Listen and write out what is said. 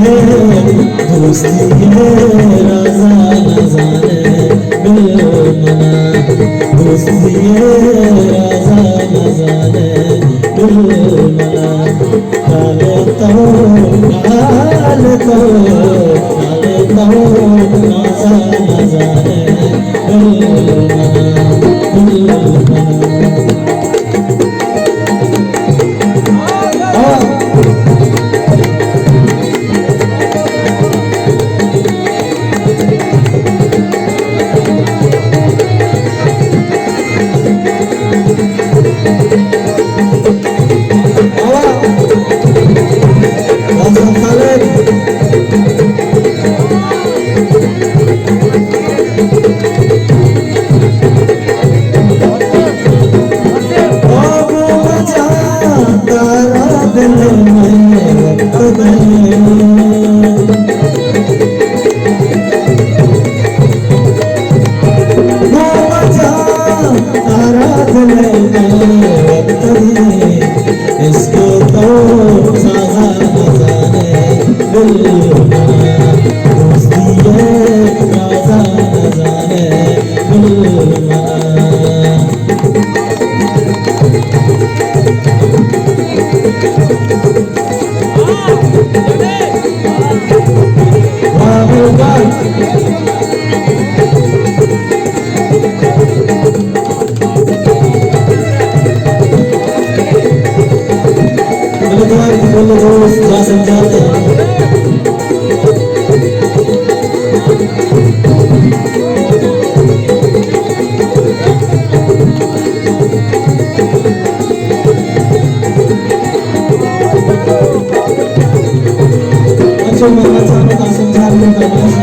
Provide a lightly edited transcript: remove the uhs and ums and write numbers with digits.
दोस्ती है राजा नजारे दिल मना दोस्ती है राजा नजारे दिल मना काले तो राजा नजारे दिल मना इसको तो साजा नजारे दिल मना दोस्ती है राजा नजारे दिल क्या समझाते हैं अच्छा मैं समझा मैं तो